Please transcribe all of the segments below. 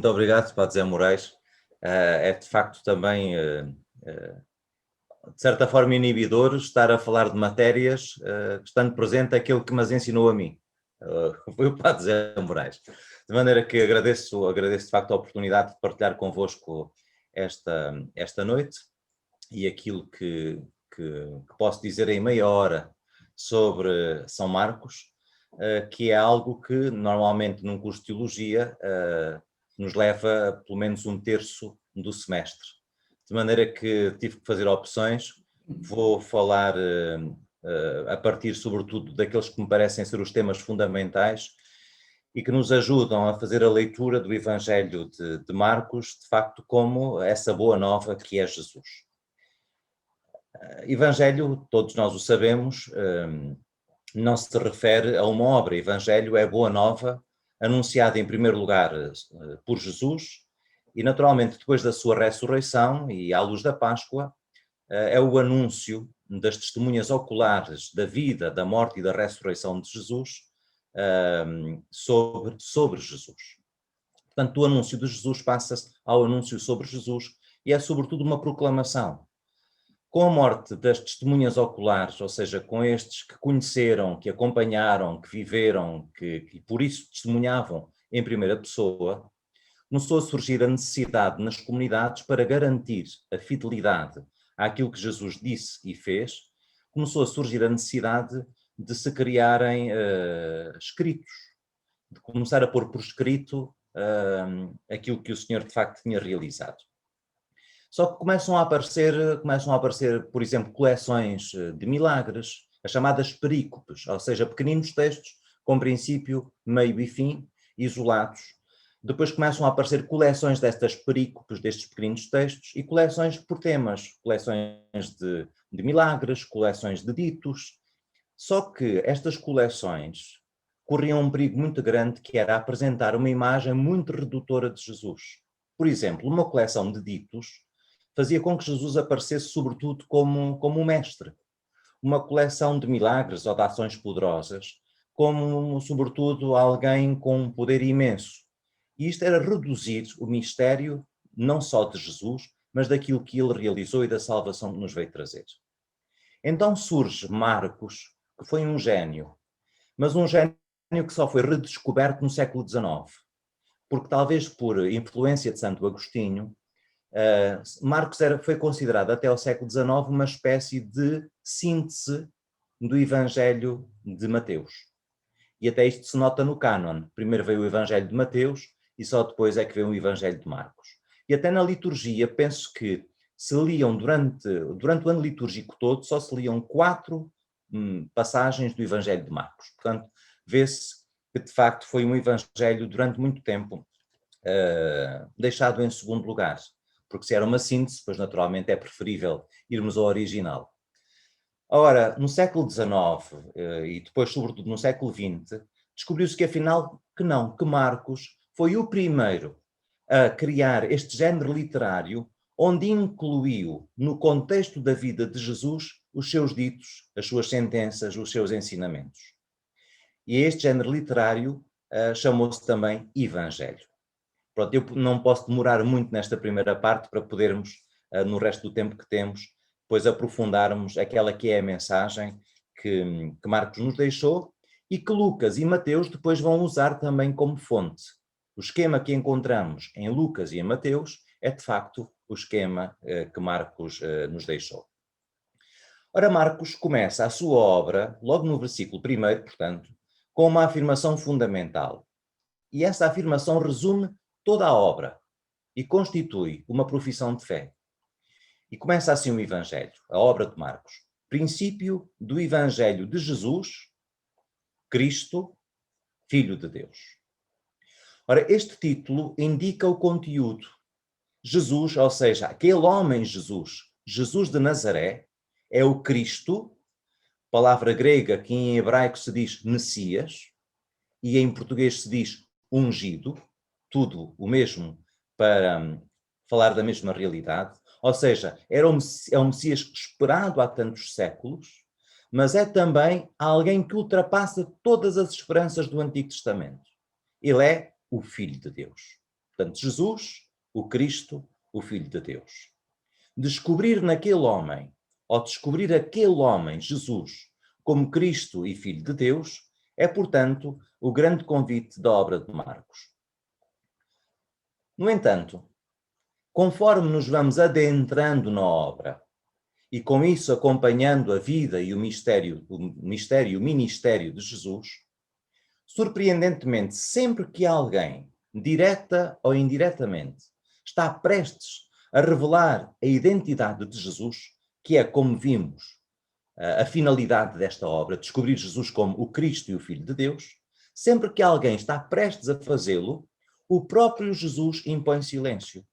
Muito obrigado, Padre Zé Moraes. É de facto também, de certa forma, inibidor estar a falar de matérias estando presente aquele que me ensinou a mim. Foi o Padre Zé Moraes. De maneira que agradeço de facto a oportunidade de partilhar convosco esta noite e aquilo que posso dizer em meia hora sobre São Marcos, que é algo que normalmente num curso de teologia nos leva pelo menos um terço do semestre. De maneira que tive que fazer opções, vou falar a partir sobretudo daqueles que me parecem ser os temas fundamentais e que nos ajudam a fazer a leitura do Evangelho de Marcos, de facto como essa boa nova que é Jesus. Evangelho, todos nós o sabemos, não se refere a uma obra. Evangelho é boa nova, anunciada em primeiro lugar por Jesus e naturalmente depois da sua ressurreição e à luz da Páscoa, é o anúncio das testemunhas oculares da vida, da morte e da ressurreição de Jesus sobre Jesus. Portanto, o anúncio de Jesus passa-se ao anúncio sobre Jesus e é sobretudo uma proclamação. Com a morte das testemunhas oculares, ou seja, com estes que conheceram, que acompanharam, que viveram, que por isso testemunhavam em primeira pessoa, começou a surgir a necessidade nas comunidades para garantir a fidelidade àquilo que Jesus disse e fez, começou a surgir a necessidade de se criarem escritos, de começar a pôr por escrito aquilo que o Senhor de facto tinha realizado. Só que começam a aparecer, por exemplo, coleções de milagres, as chamadas perícopes, ou seja, pequeninos textos com princípio, meio e fim, isolados. Depois começam a aparecer coleções destas perícopes, destes pequeninos textos, e coleções por temas, coleções de milagres, coleções de ditos. Só que estas coleções corriam um perigo muito grande, que era apresentar uma imagem muito redutora de Jesus. Por exemplo, uma coleção de ditos fazia com que Jesus aparecesse sobretudo como um mestre. Uma coleção de milagres ou de ações poderosas, como sobretudo alguém com um poder imenso. E isto era reduzir o mistério não só de Jesus, mas daquilo que ele realizou e da salvação que nos veio trazer. Então surge Marcos, que foi um gênio, mas um gênio que só foi redescoberto no século XIX, porque talvez por influência de Santo Agostinho, Marcos foi considerado até ao século XIX uma espécie de síntese do Evangelho de Mateus. E até isto se nota no cânon. Primeiro veio o Evangelho de Mateus e só depois é que veio o Evangelho de Marcos. E até na liturgia, penso que se liam durante o ano litúrgico todo, só se liam 4 passagens do Evangelho de Marcos. Portanto, vê-se que de facto foi um Evangelho durante muito tempo deixado em segundo lugar. Porque se era uma síntese, pois naturalmente é preferível irmos ao original. Ora, no século XIX e depois sobretudo no século XX, descobriu-se que afinal que Marcos foi o primeiro a criar este género literário onde incluiu no contexto da vida de Jesus os seus ditos, as suas sentenças, os seus ensinamentos. E este género literário chamou-se também Evangelho. Pronto, eu não posso demorar muito nesta primeira parte para podermos, no resto do tempo que temos, depois aprofundarmos aquela que é a mensagem que Marcos nos deixou e que Lucas e Mateus depois vão usar também como fonte. O esquema que encontramos em Lucas e em Mateus é, de facto, o esquema que Marcos nos deixou. Ora, Marcos começa a sua obra, logo no versículo 1º, portanto, com uma afirmação fundamental. E essa afirmação resume toda a obra e constitui uma profissão de fé. E começa assim o Evangelho, a obra de Marcos. Princípio do Evangelho de Jesus, Cristo, Filho de Deus. Ora, este título indica o conteúdo. Jesus, ou seja, aquele homem Jesus, Jesus de Nazaré, é o Cristo, palavra grega que em hebraico se diz Messias, e em português se diz ungido, tudo o mesmo para falar da mesma realidade, ou seja, é um Messias esperado há tantos séculos, mas é também alguém que ultrapassa todas as esperanças do Antigo Testamento. Ele é o Filho de Deus. Portanto, Jesus, o Cristo, o Filho de Deus. Descobrir naquele homem, ou descobrir aquele homem, Jesus, como Cristo e Filho de Deus, é, portanto, o grande convite da obra de Marcos. No entanto, conforme nos vamos adentrando na obra, e com isso acompanhando a vida e o mistério e o ministério de Jesus, surpreendentemente, sempre que alguém, direta ou indiretamente, está prestes a revelar a identidade de Jesus, que é, como vimos, a finalidade desta obra, descobrir Jesus como o Cristo e o Filho de Deus, sempre que alguém está prestes a fazê-lo, o próprio Jesus impõe silêncio.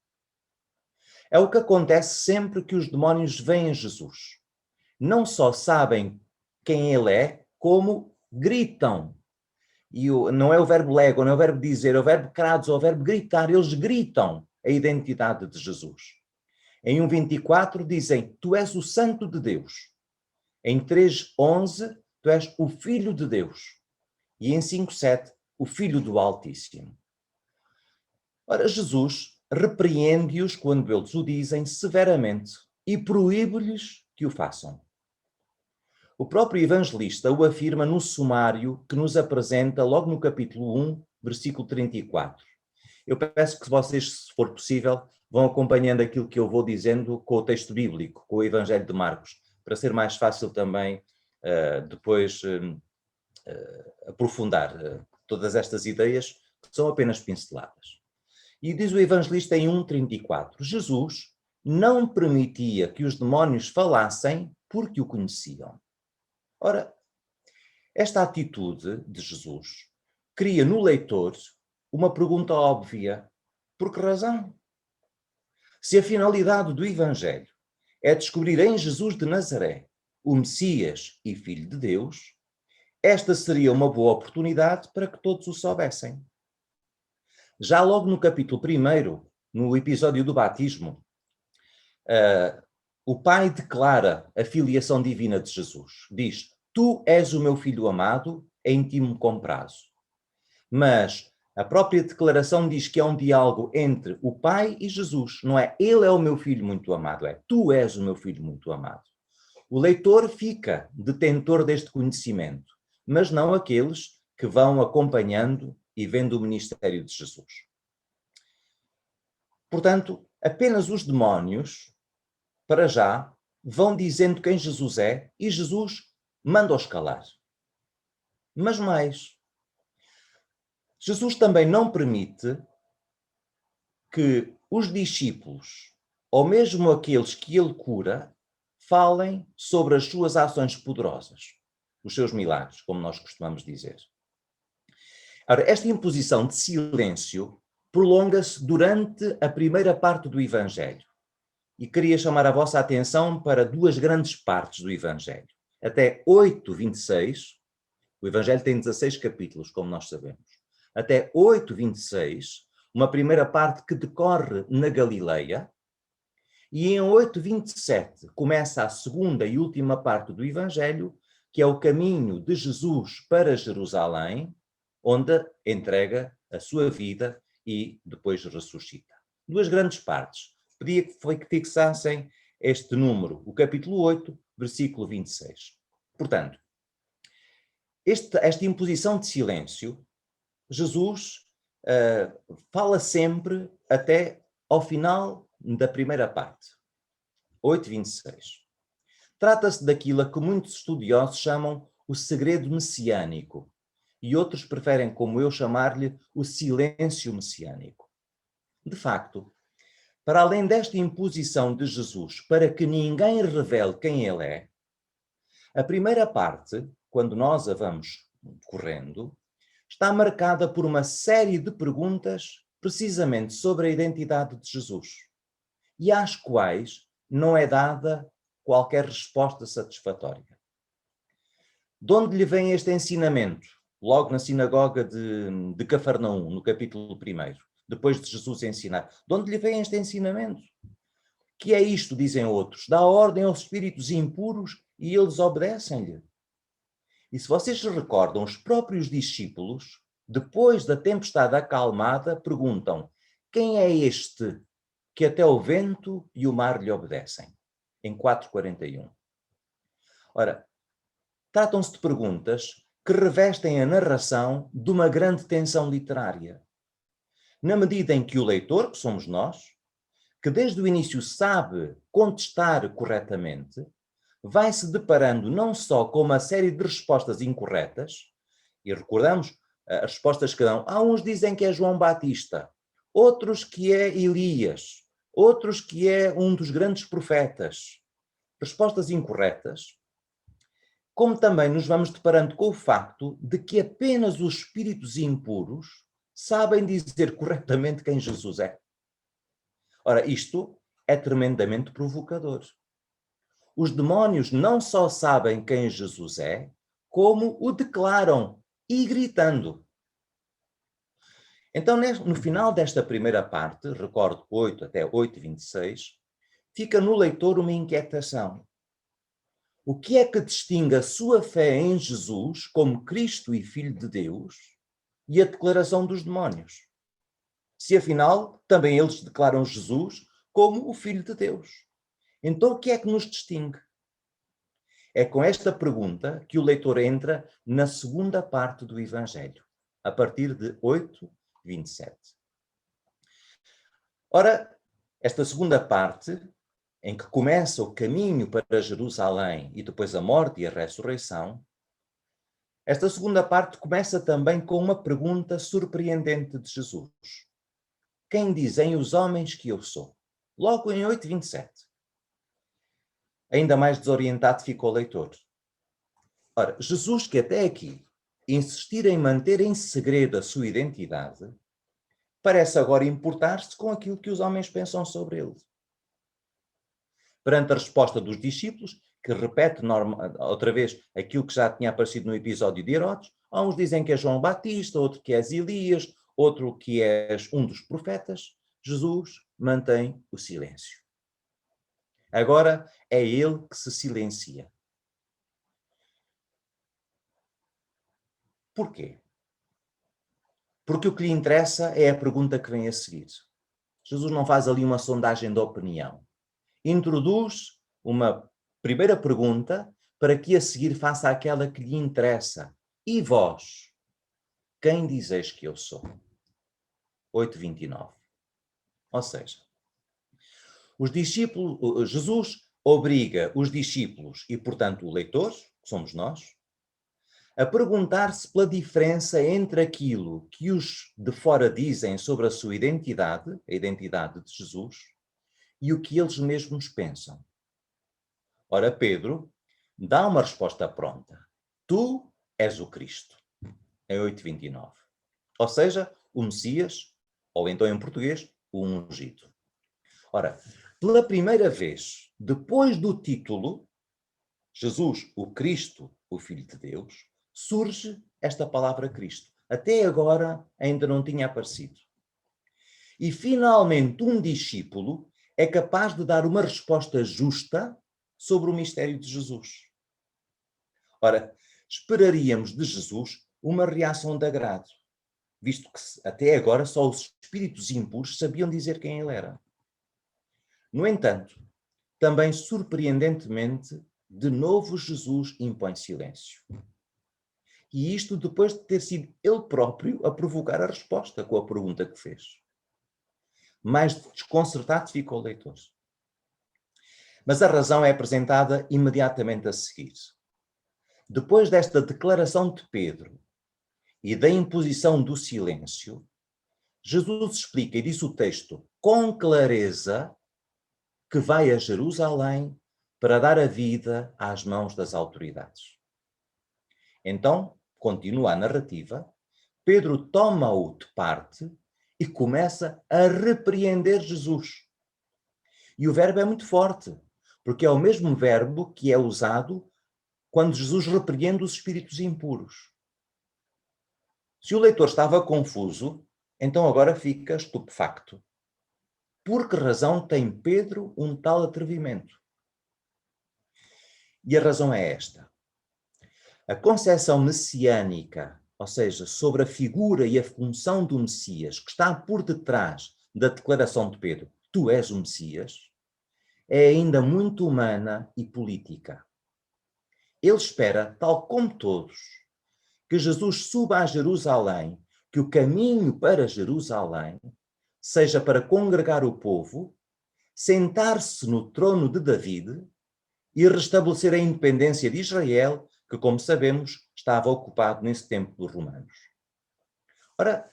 É o que acontece sempre que os demónios veem a Jesus. Não só sabem quem ele é, como gritam. E não é o verbo lego, não é o verbo dizer, é o verbo kratos, é o verbo gritar. Eles gritam a identidade de Jesus. Em 1:24 dizem, tu és o Santo de Deus. Em 3:11, tu és o Filho de Deus. E em 5:7, o Filho do Altíssimo. Ora, Jesus repreende-os quando eles o dizem severamente e proíbe-lhes que o façam. O próprio evangelista o afirma no sumário que nos apresenta logo no capítulo 1, versículo 34. Eu peço que vocês, se for possível, vão acompanhando aquilo que eu vou dizendo com o texto bíblico, com o Evangelho de Marcos, para ser mais fácil também depois aprofundar todas estas ideias, que são apenas pinceladas. E diz o evangelista em 1:34, Jesus não permitia que os demónios falassem porque o conheciam. Ora, esta atitude de Jesus cria no leitor uma pergunta óbvia. Por que razão? Se a finalidade do Evangelho é descobrir em Jesus de Nazaré o Messias e Filho de Deus, esta seria uma boa oportunidade para que todos o soubessem. Já logo no capítulo 1, no episódio do batismo, o Pai declara a filiação divina de Jesus. Diz, tu és o meu filho amado, em ti me comprazo. Mas a própria declaração diz que é um diálogo entre o Pai e Jesus. Não é ele é o meu filho muito amado, é tu és o meu filho muito amado. O leitor fica detentor deste conhecimento, mas não aqueles que vão acompanhando e vendo o ministério de Jesus. Portanto, apenas os demónios, para já, vão dizendo quem Jesus é e Jesus manda-os calar. Mas mais, Jesus também não permite que os discípulos, ou mesmo aqueles que ele cura, falem sobre as suas ações poderosas, os seus milagres, como nós costumamos dizer. Ora, esta imposição de silêncio prolonga-se durante a primeira parte do Evangelho. E queria chamar a vossa atenção para duas grandes partes do Evangelho. Até 8:26, o Evangelho tem 16 capítulos, como nós sabemos. Até 8:26, uma primeira parte que decorre na Galileia, e em 8:27 começa a segunda e última parte do Evangelho, que é o caminho de Jesus para Jerusalém, onde entrega a sua vida e depois ressuscita. Duas grandes partes. Pedia que fixassem este número, o capítulo 8, versículo 26. Portanto, esta imposição de silêncio, Jesus fala sempre até ao final da primeira parte, 8:26. Trata-se daquilo a que muitos estudiosos chamam o segredo messiânico, e outros preferem, como eu, chamar-lhe o silêncio messiânico. De facto, para além desta imposição de Jesus para que ninguém revele quem ele é, a primeira parte, quando nós a vamos correndo, está marcada por uma série de perguntas precisamente sobre a identidade de Jesus, e às quais não é dada qualquer resposta satisfatória. De onde lhe vem este ensinamento? Logo na sinagoga de Cafarnaum, no capítulo 1, depois de Jesus ensinar. De onde lhe vem este ensinamento? Que é isto, dizem outros, dá ordem aos espíritos impuros e eles obedecem-lhe. E se vocês se recordam, os próprios discípulos, depois da tempestade acalmada, perguntam, quem é este que até o vento e o mar lhe obedecem? Em 4:41. Ora, tratam-se de perguntas que revestem a narração de uma grande tensão literária. Na medida em que o leitor, que somos nós, que desde o início sabe contestar corretamente, vai se deparando não só com uma série de respostas incorretas, e recordamos as respostas que dão. Há uns dizem que é João Batista, outros que é Elias, outros que é um dos grandes profetas. Respostas incorretas, como também nos vamos deparando com o facto de que apenas os espíritos impuros sabem dizer corretamente quem Jesus é. Ora, isto é tremendamente provocador. Os demónios não só sabem quem Jesus é, como o declaram e gritando. Então, no final desta primeira parte, recordo 8 até 8:26, fica no leitor uma inquietação. O que é que distingue a sua fé em Jesus como Cristo e Filho de Deus e a declaração dos demónios? Se afinal também eles declaram Jesus como o Filho de Deus. Então o que é que nos distingue? É com esta pergunta que o leitor entra na segunda parte do Evangelho, a partir de 8:27. Ora, esta segunda parte, em que começa o caminho para Jerusalém e depois a morte e a ressurreição, esta segunda parte começa também com uma pergunta surpreendente de Jesus. Quem dizem os homens que eu sou? Logo em 8:27. Ainda mais desorientado ficou o leitor. Ora, Jesus, que até aqui insistir em manter em segredo a sua identidade, parece agora importar-se com aquilo que os homens pensam sobre ele. Perante a resposta dos discípulos, que repete outra vez aquilo que já tinha aparecido no episódio de Herodes, uns dizem que é João Batista, outro que és Elias, outro que és um dos profetas, Jesus mantém o silêncio. Agora é ele que se silencia. Porquê? Porque o que lhe interessa é a pergunta que vem a seguir. Jesus não faz ali uma sondagem de opinião. Introduz uma primeira pergunta para que a seguir faça aquela que lhe interessa. E vós? Quem dizeis que eu sou? 8:29. Ou seja, Jesus obriga os discípulos e, portanto, o leitor, que somos nós, a perguntar-se pela diferença entre aquilo que os de fora dizem sobre a sua identidade, a identidade de Jesus, e o que eles mesmos pensam. Ora, Pedro dá uma resposta pronta. Tu és o Cristo, em 8:29. Ou seja, o Messias, ou então em português, o ungido. Ora, pela primeira vez, depois do título, Jesus, o Cristo, o Filho de Deus, surge esta palavra Cristo. Até agora ainda não tinha aparecido. E finalmente um discípulo é capaz de dar uma resposta justa sobre o mistério de Jesus. Ora, esperaríamos de Jesus uma reação de agrado, visto que até agora só os espíritos impuros sabiam dizer quem ele era. No entanto, também surpreendentemente, de novo Jesus impõe silêncio. E isto depois de ter sido ele próprio a provocar a resposta com a pergunta que fez. Mais desconcertado ficou o leitor. Mas a razão é apresentada imediatamente a seguir. Depois desta declaração de Pedro e da imposição do silêncio, Jesus explica, e diz o texto, com clareza, que vai a Jerusalém para dar a vida às mãos das autoridades. Então, continua a narrativa, Pedro toma-o de parte e começa a repreender Jesus. E o verbo é muito forte, porque é o mesmo verbo que é usado quando Jesus repreende os espíritos impuros. Se o leitor estava confuso, então agora fica estupefacto. Por que razão tem Pedro um tal atrevimento? E a razão é esta. A concepção messiânica, ou seja, sobre a figura e a função do Messias, que está por detrás da declaração de Pedro, tu és o Messias, é ainda muito humana e política. Ele espera, tal como todos, que Jesus suba a Jerusalém, que o caminho para Jerusalém seja para congregar o povo, sentar-se no trono de David e restabelecer a independência de Israel, que, como sabemos, estava ocupado nesse tempo dos romanos. Ora,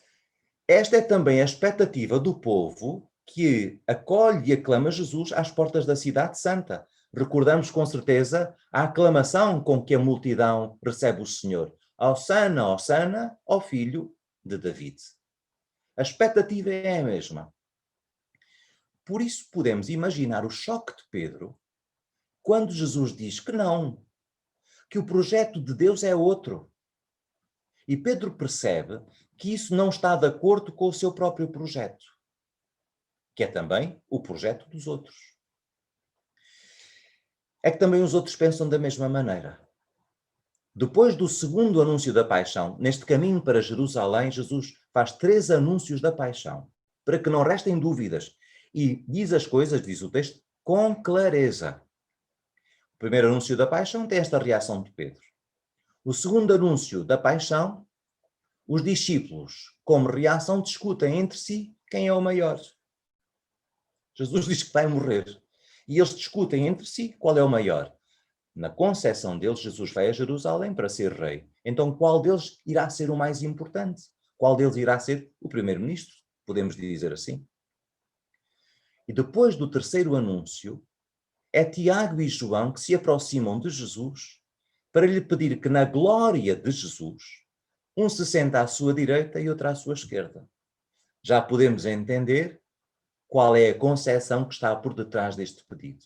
esta é também a expectativa do povo que acolhe e aclama Jesus às portas da cidade santa. Recordamos com certeza a aclamação com que a multidão recebe o Senhor. Hosana, Hosana, ao filho de David. A expectativa é a mesma. Por isso podemos imaginar o choque de Pedro quando Jesus diz que não, que o projeto de Deus é outro. E Pedro percebe que isso não está de acordo com o seu próprio projeto, que é também o projeto dos outros. É que também os outros pensam da mesma maneira. Depois do segundo anúncio da paixão, neste caminho para Jerusalém, Jesus faz 3 anúncios da paixão, para que não restem dúvidas, e diz as coisas, diz o texto, com clareza. O primeiro anúncio da paixão tem esta reação de Pedro. O segundo anúncio da paixão, os discípulos, como reação, discutem entre si quem é o maior. Jesus diz que vai morrer. E eles discutem entre si qual é o maior. Na concepção deles, Jesus vai a Jerusalém para ser rei. Então, qual deles irá ser o mais importante? Qual deles irá ser o primeiro-ministro? Podemos dizer assim. E depois do terceiro anúncio, é Tiago e João que se aproximam de Jesus para lhe pedir que, na glória de Jesus, um se senta à sua direita e outro à sua esquerda. Já podemos entender qual é a concepção que está por detrás deste pedido.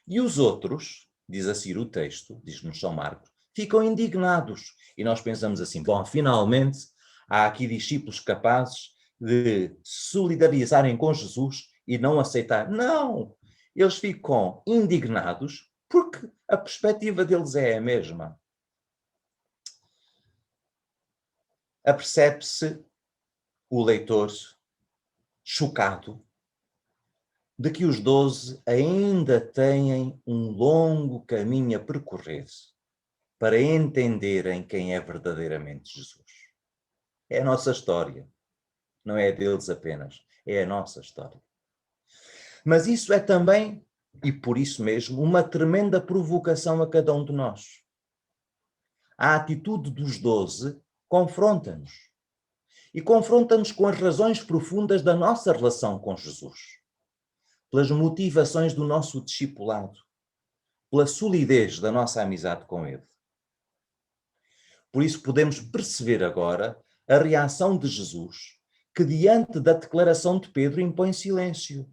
E os outros, diz assim o texto, diz-nos São Marcos, ficam indignados. E nós pensamos assim, bom, finalmente há aqui discípulos capazes de se solidarizarem com Jesus e não aceitar. Não! Eles ficam indignados porque a perspectiva deles é a mesma. Apercebe-se o leitor chocado de que os 12 ainda têm um longo caminho a percorrer para entenderem quem é verdadeiramente Jesus. É a nossa história, não é a deles apenas, é a nossa história. Mas isso é também, e por isso mesmo, uma tremenda provocação a cada um de nós. A atitude dos 12 confronta-nos. E confronta-nos com as razões profundas da nossa relação com Jesus, pelas motivações do nosso discipulado, pela solidez da nossa amizade com Ele. Por isso podemos perceber agora a reação de Jesus, que diante da declaração de Pedro impõe silêncio.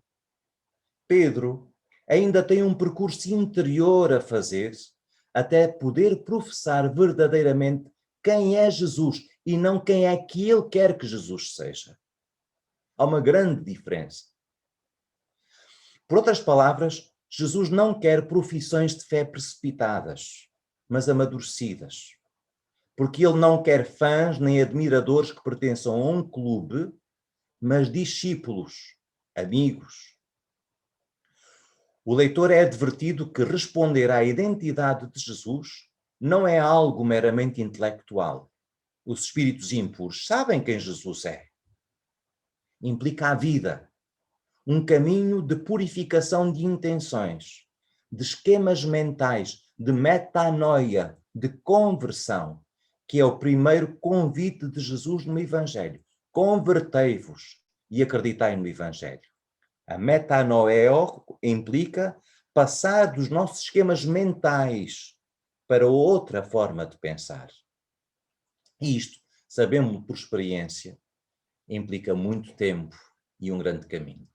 Pedro ainda tem um percurso interior a fazer até poder professar verdadeiramente quem é Jesus e não quem é que ele quer que Jesus seja. Há uma grande diferença. Por outras palavras, Jesus não quer profissões de fé precipitadas, mas amadurecidas. Porque ele não quer fãs nem admiradores que pertençam a um clube, mas discípulos, amigos. O leitor é advertido que responder à identidade de Jesus não é algo meramente intelectual. Os espíritos impuros sabem quem Jesus é. Implica a vida, um caminho de purificação de intenções, de esquemas mentais, de metanoia, de conversão, que é o primeiro convite de Jesus no Evangelho. Convertei-vos e acreditai no Evangelho. A metanoeo implica passar dos nossos esquemas mentais para outra forma de pensar. E isto, sabemos por experiência, implica muito tempo e um grande caminho.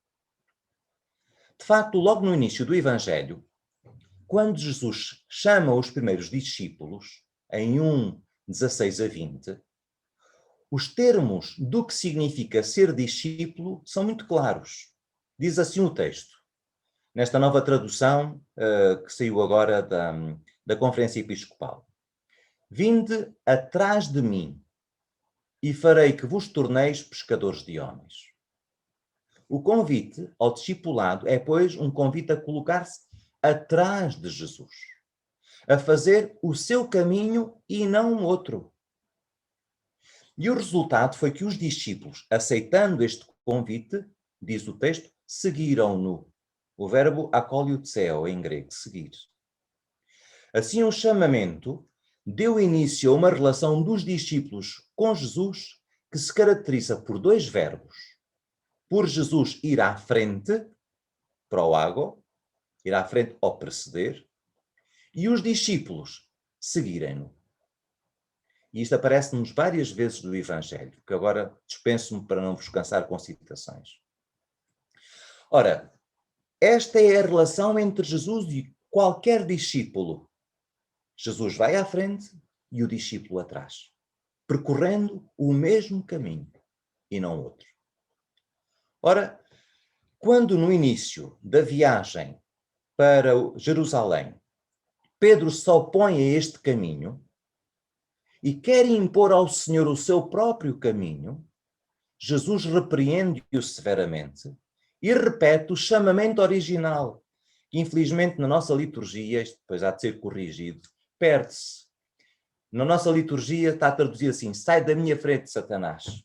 De facto, logo no início do Evangelho, quando Jesus chama os primeiros discípulos, em 1:16 a 20, os termos do que significa ser discípulo são muito claros. Diz assim o texto, nesta nova tradução que saiu agora da Conferência Episcopal. Vinde atrás de mim e farei que vos torneis pescadores de homens. O convite ao discipulado é, pois, um convite a colocar-se atrás de Jesus, a fazer o seu caminho e não outro. E o resultado foi que os discípulos, aceitando este convite, diz o texto, seguiram-no. O verbo akoliutseo, em grego, seguir. Assim, o chamamento deu início a uma relação dos discípulos com Jesus que se caracteriza por dois verbos. Por Jesus ir à frente, proago, ir à frente ou preceder, e os discípulos seguirem-no. E isto aparece-nos várias vezes do Evangelho, que agora dispenso-me para não vos cansar com citações. Ora, esta é a relação entre Jesus e qualquer discípulo. Jesus vai à frente e o discípulo atrás, percorrendo o mesmo caminho e não outro. Ora, quando no início da viagem para Jerusalém, Pedro se opõe a este caminho e quer impor ao Senhor o seu próprio caminho, Jesus repreende-o severamente e repete o chamamento original, que infelizmente na nossa liturgia, isto depois há de ser corrigido, perde-se. Na nossa liturgia está traduzido assim, sai da minha frente, Satanás.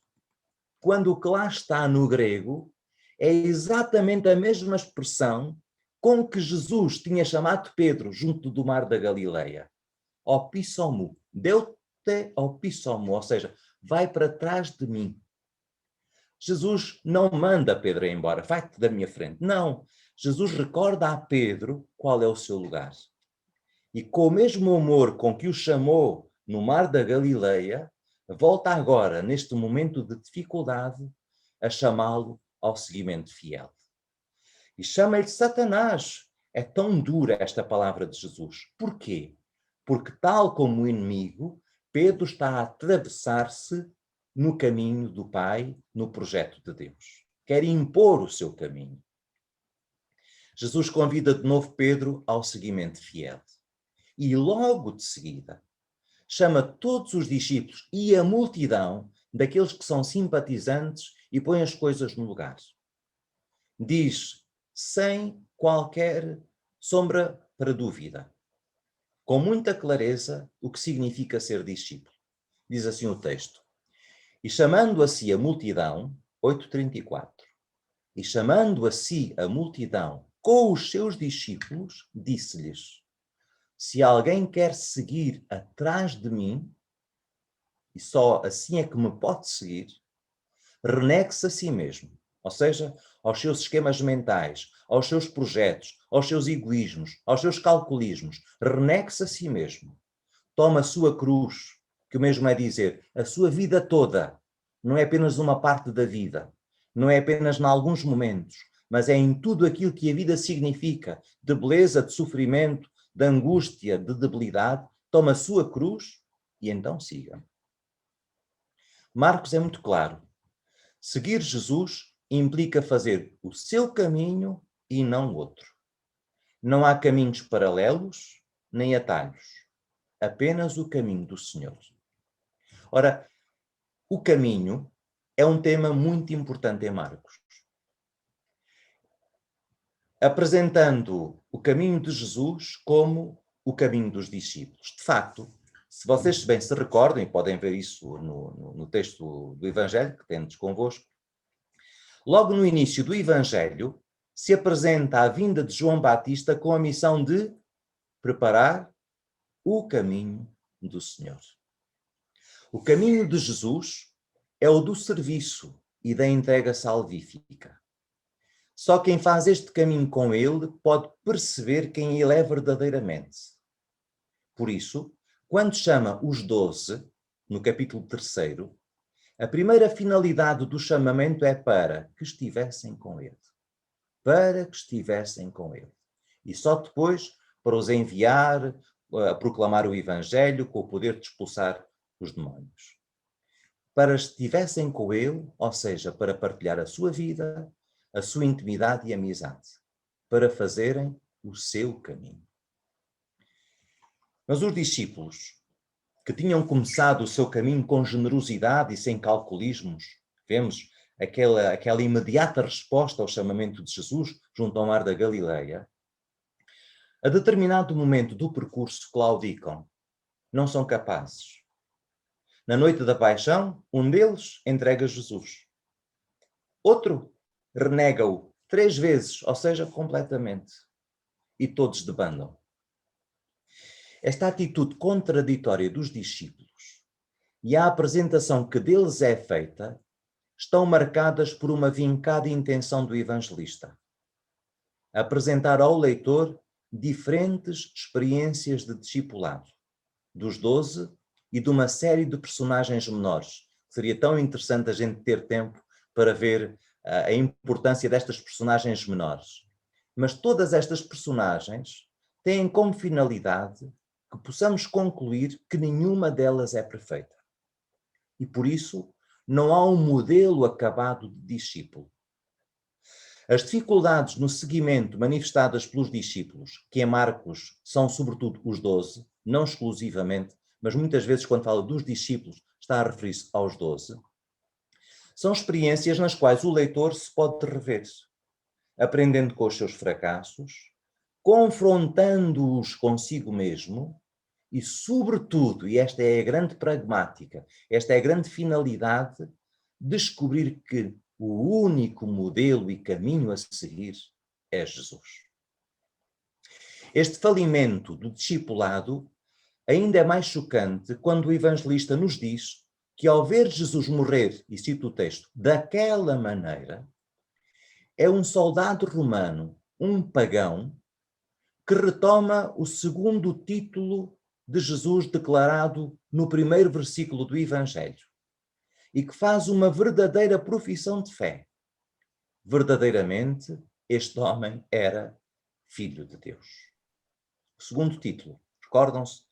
Quando o que lá está no grego é exatamente a mesma expressão com que Jesus tinha chamado Pedro junto do mar da Galileia. Opissomu, deu-te opissomu, ou seja, vai para trás de mim. Jesus não manda Pedro ir embora, vai-te da minha frente. Não, Jesus recorda a Pedro qual é o seu lugar. E com o mesmo amor com que o chamou no mar da Galileia, volta agora, neste momento de dificuldade, a chamá-lo ao seguimento fiel. E chama-lhe Satanás. É tão dura esta palavra de Jesus. Porquê? Porque, tal como o inimigo, Pedro está a atravessar-se no caminho do Pai, no projeto de Deus. Quer impor o seu caminho. Jesus convida de novo Pedro ao seguimento fiel. E logo de seguida, chama todos os discípulos e a multidão daqueles que são simpatizantes e põe as coisas no lugar. Diz, sem qualquer sombra para dúvida, com muita clareza, o que significa ser discípulo. Diz assim o texto. E chamando a si a multidão, 8:34, e chamando a si a multidão com os seus discípulos, disse-lhes, se alguém quer seguir atrás de mim, e só assim é que me pode seguir, renegue-se a si mesmo, ou seja, aos seus esquemas mentais, aos seus projetos, aos seus egoísmos, aos seus calculismos, renegue-se a si mesmo. Toma a sua cruz, que o mesmo é dizer, a sua vida toda, não é apenas uma parte da vida, não é apenas em alguns momentos, mas é em tudo aquilo que a vida significa, de beleza, de sofrimento, de angústia, de debilidade, toma a sua cruz e então siga. Marcos é muito claro. Seguir Jesus implica fazer o seu caminho e não outro. Não há caminhos paralelos, nem atalhos. Apenas o caminho do Senhor. Ora, o caminho é um tema muito importante em Marcos. Apresentando o caminho de Jesus como o caminho dos discípulos. De facto, se vocês bem se recordam, e podem ver isso no texto do Evangelho que tendes convosco, logo no início do Evangelho se apresenta a vinda de João Batista com a missão de preparar o caminho do Senhor. O caminho de Jesus é o do serviço e da entrega salvífica. Só quem faz este caminho com ele pode perceber quem ele é verdadeiramente. Por isso, quando chama os 12, no capítulo 3, a primeira finalidade do chamamento é para que estivessem com ele. Para que estivessem com ele. E só depois para os enviar a proclamar o Evangelho com o poder de expulsar os demónios. Para estivessem com ele, ou seja, para partilhar a sua vida, a sua intimidade e amizade, para fazerem o seu caminho. Mas os discípulos, que tinham começado o seu caminho com generosidade e sem calculismos, vemos aquela imediata resposta ao chamamento de Jesus junto ao mar da Galileia, a determinado momento do percurso claudicam, não são capazes. Na noite da paixão, um deles entrega Jesus. Outro renega-o 3 vezes, ou seja, completamente. E todos debandam. Esta atitude contraditória dos discípulos e a apresentação que deles é feita estão marcadas por uma vincada intenção do evangelista. Apresentar ao leitor diferentes experiências de discipulado, dos 12 e de uma série de personagens menores. Seria tão interessante a gente ter tempo para ver a importância destas personagens menores. Mas todas estas personagens têm como finalidade que possamos concluir que nenhuma delas é perfeita. E por isso não há um modelo acabado de discípulo. As dificuldades no seguimento manifestadas pelos discípulos, que em Marcos são sobretudo os 12, não exclusivamente, mas muitas vezes quando fala dos discípulos está a referir-se aos 12, são experiências nas quais o leitor se pode rever, aprendendo com os seus fracassos, confrontando-os consigo mesmo e, sobretudo, e esta é a grande pragmática, esta é a grande finalidade, descobrir que o único modelo e caminho a seguir é Jesus. Este falimento do discipulado ainda é mais chocante quando o evangelista nos diz que ao ver Jesus morrer, e cito o texto, daquela maneira, é um soldado romano, um pagão, que retoma o segundo título de Jesus declarado no primeiro versículo do Evangelho e que faz uma verdadeira profissão de fé. Verdadeiramente, este homem era filho de Deus. O segundo título, recordam-se?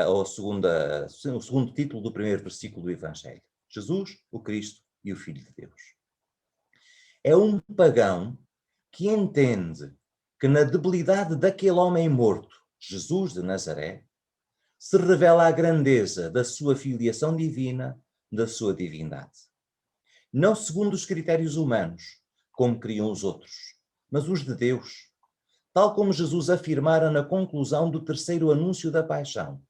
O segundo título do primeiro versículo do Evangelho. Jesus, o Cristo e o Filho de Deus. É um pagão que entende que na debilidade daquele homem morto, Jesus de Nazaré, se revela a grandeza da sua filiação divina, da sua divindade. Não segundo os critérios humanos, como queriam os outros, mas os de Deus, tal como Jesus afirmara na conclusão do terceiro anúncio da paixão.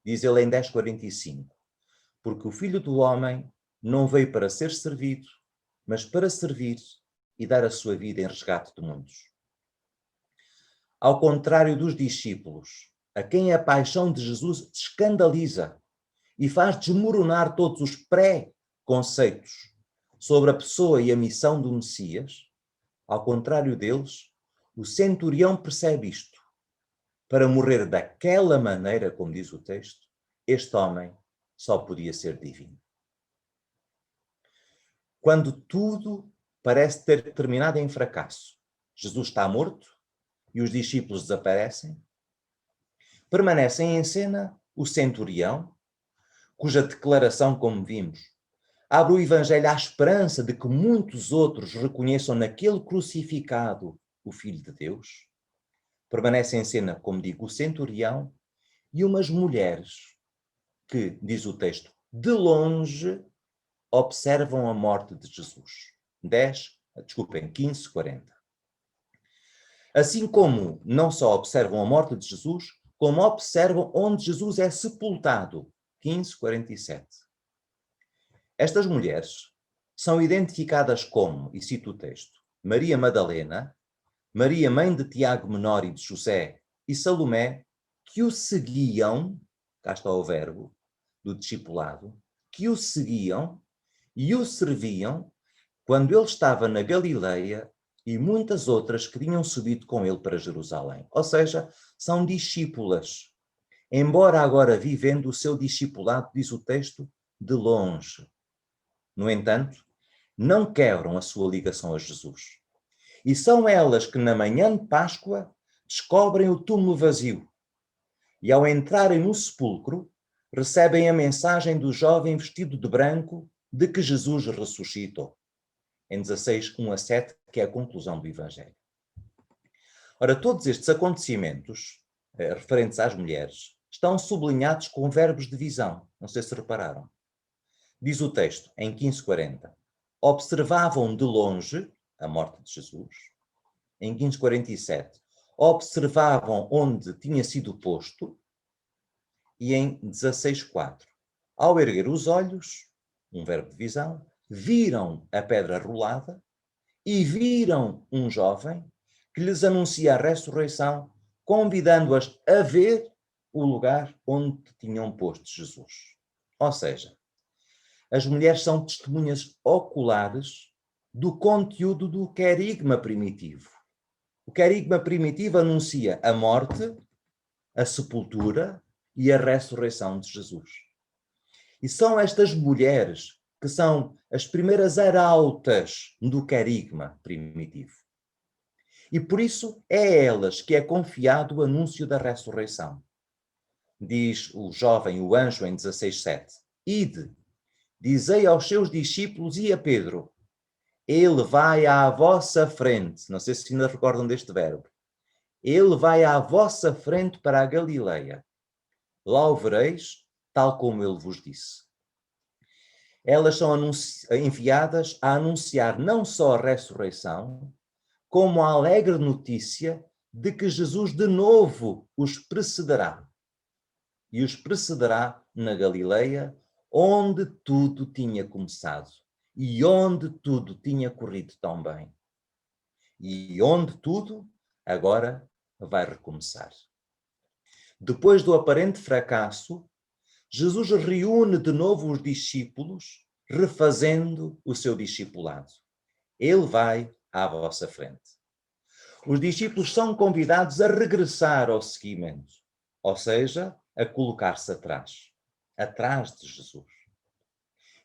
Diz ele em 10:45, porque o Filho do Homem não veio para ser servido, mas para servir e dar a sua vida em resgate de muitos. Ao contrário dos discípulos, a quem a paixão de Jesus escandaliza e faz desmoronar todos os pré-conceitos sobre a pessoa e a missão do Messias, ao contrário deles, o centurião percebe isto. Para morrer daquela maneira, como diz o texto, este homem só podia ser divino. Quando tudo parece ter terminado em fracasso, Jesus está morto e os discípulos desaparecem, permanecem em cena o centurião, cuja declaração, como vimos, abre o Evangelho à esperança de que muitos outros reconheçam naquele crucificado o Filho de Deus. Permanece em cena, como digo, o centurião e umas mulheres que, diz o texto, de longe observam a morte de Jesus. 15:40. Assim como não só observam a morte de Jesus, como observam onde Jesus é sepultado. 15:47. Estas mulheres são identificadas como, e cito o texto, Maria Madalena, Maria mãe de Tiago Menor e de José e Salomé, que o seguiam, cá está o verbo do discipulado, que o seguiam e o serviam quando ele estava na Galileia e muitas outras que tinham subido com ele para Jerusalém. Ou seja, são discípulas, embora agora vivendo o seu discipulado, diz o texto, de longe. No entanto, não quebram a sua ligação a Jesus. E são elas que na manhã de Páscoa descobrem o túmulo vazio e ao entrarem no sepulcro recebem a mensagem do jovem vestido de branco de que Jesus ressuscitou. Em 16:1-7, que é a conclusão do Evangelho. Ora, todos estes acontecimentos referentes às mulheres estão sublinhados com verbos de visão. Não sei se repararam. Diz o texto, em 15:40, observavam de longe a morte de Jesus. Em 15:47, observavam onde tinha sido posto. E em 16:4, ao erguer os olhos, um verbo de visão, viram a pedra rolada e viram um jovem que lhes anuncia a ressurreição, convidando-as a ver o lugar onde tinham posto Jesus. Ou seja, as mulheres são testemunhas oculares do conteúdo do querigma primitivo. O querigma primitivo anuncia a morte, a sepultura e a ressurreição de Jesus. E são estas mulheres que são as primeiras arautas do querigma primitivo. E por isso é a elas que é confiado o anúncio da ressurreição. Diz o jovem, o anjo, em 16:7. Ide, dizei aos seus discípulos e a Pedro, ele vai à vossa frente. Não sei se ainda recordam deste verbo. Ele vai à vossa frente para a Galileia. Lá o vereis, tal como ele vos disse. Elas são enviadas a anunciar não só a ressurreição, como a alegre notícia de que Jesus de novo os precederá. E os precederá na Galileia, onde tudo tinha começado e onde tudo tinha corrido tão bem. E onde tudo agora vai recomeçar. Depois do aparente fracasso, Jesus reúne de novo os discípulos, refazendo o seu discipulado. Ele vai à vossa frente. Os discípulos são convidados a regressar ao seguimento, ou seja, a colocar-se atrás de Jesus.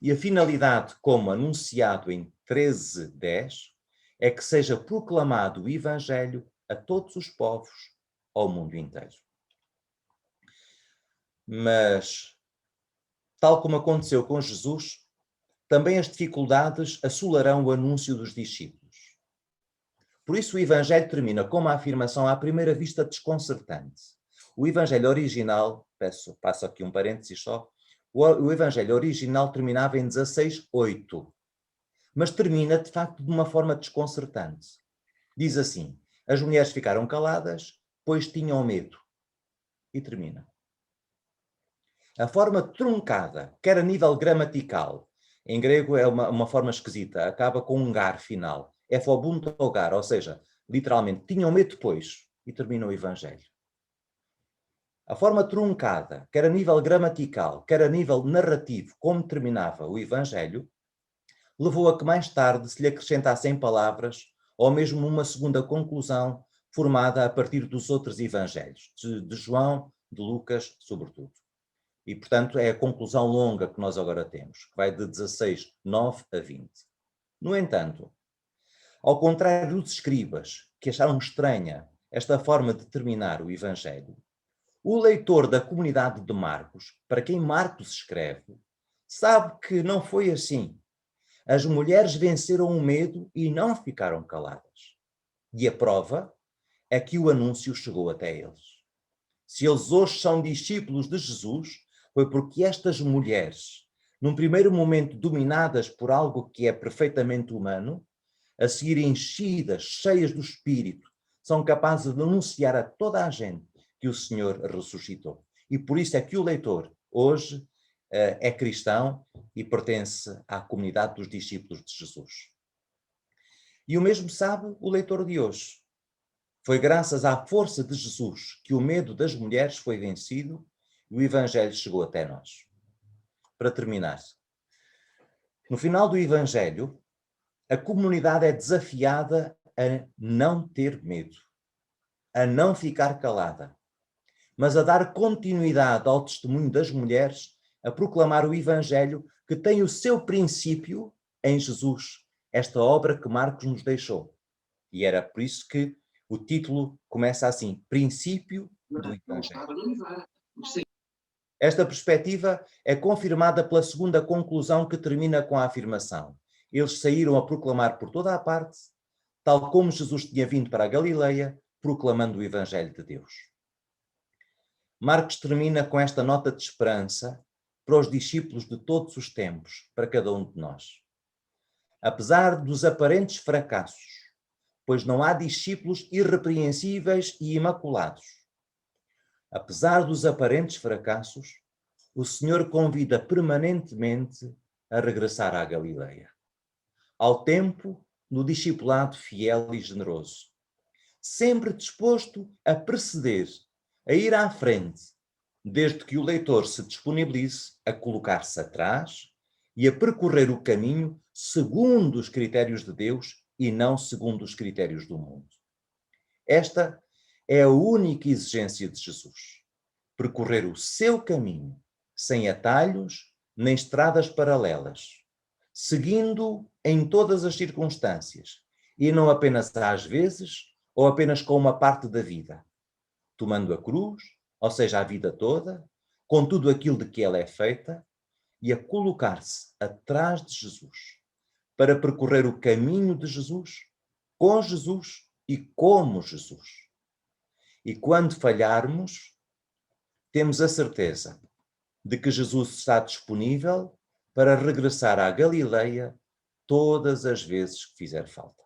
E a finalidade, como anunciado em 13:10, é que seja proclamado o Evangelho a todos os povos, ao mundo inteiro. Mas, tal como aconteceu com Jesus, também as dificuldades assolarão o anúncio dos discípulos. Por isso o Evangelho termina com uma afirmação à primeira vista desconcertante. O Evangelho original, passo aqui um parênteses só, o Evangelho original terminava em 16:8, mas termina de facto de uma forma desconcertante. Diz assim, as mulheres ficaram caladas, pois tinham medo. E termina. A forma truncada, quer a nível gramatical, em grego é uma forma esquisita, acaba com um gar final. É phobuntogar, ou seja, literalmente, tinham medo depois, e termina o Evangelho. A forma truncada, quer a nível gramatical, quer a nível narrativo, como terminava o Evangelho, levou a que mais tarde se lhe acrescentassem palavras, ou mesmo uma segunda conclusão, formada a partir dos outros Evangelhos, de João, de Lucas, sobretudo. E, portanto, é a conclusão longa que nós agora temos, que vai de 16:9 a 20. No entanto, ao contrário dos escribas, que acharam estranha esta forma de terminar o Evangelho, o leitor da comunidade de Marcos, para quem Marcos escreve, sabe que não foi assim. As mulheres venceram o medo e não ficaram caladas. E a prova é que o anúncio chegou até eles. Se eles hoje são discípulos de Jesus, foi porque estas mulheres, num primeiro momento dominadas por algo que é perfeitamente humano, a seguir enchidas, cheias do Espírito, são capazes de anunciar a toda a gente que o Senhor ressuscitou. E por isso é que o leitor, hoje, é cristão e pertence à comunidade dos discípulos de Jesus. E o mesmo sabe o leitor de hoje. Foi graças à força de Jesus que o medo das mulheres foi vencido e o Evangelho chegou até nós. Para terminar, no final do Evangelho, a comunidade é desafiada a não ter medo, a não ficar calada, mas a dar continuidade ao testemunho das mulheres, a proclamar o Evangelho que tem o seu princípio em Jesus, esta obra que Marcos nos deixou. E era por isso que o título começa assim, Princípio do Evangelho. Esta perspectiva é confirmada pela segunda conclusão que termina com a afirmação. Eles saíram a proclamar por toda a parte, tal como Jesus tinha vindo para a Galileia, proclamando o Evangelho de Deus. Marcos termina com esta nota de esperança para os discípulos de todos os tempos, para cada um de nós. apesar dos aparentes fracassos, pois não há discípulos irrepreensíveis e imaculados. Apesar dos aparentes fracassos, o Senhor convida permanentemente a regressar à Galileia, ao tempo do discipulado fiel e generoso, sempre disposto a preceder, a ir à frente, desde que o leitor se disponibilize a colocar-se atrás e a percorrer o caminho segundo os critérios de Deus e não segundo os critérios do mundo. Esta é a única exigência de Jesus: percorrer o seu caminho, sem atalhos nem estradas paralelas, seguindo em todas as circunstâncias, e não apenas às vezes ou apenas com uma parte da vida, tomando a cruz, ou seja, a vida toda, com tudo aquilo de que ela é feita, e a colocar-se atrás de Jesus, para percorrer o caminho de Jesus, com Jesus e como Jesus. E quando falharmos, temos a certeza de que Jesus está disponível para regressar à Galileia todas as vezes que fizer falta.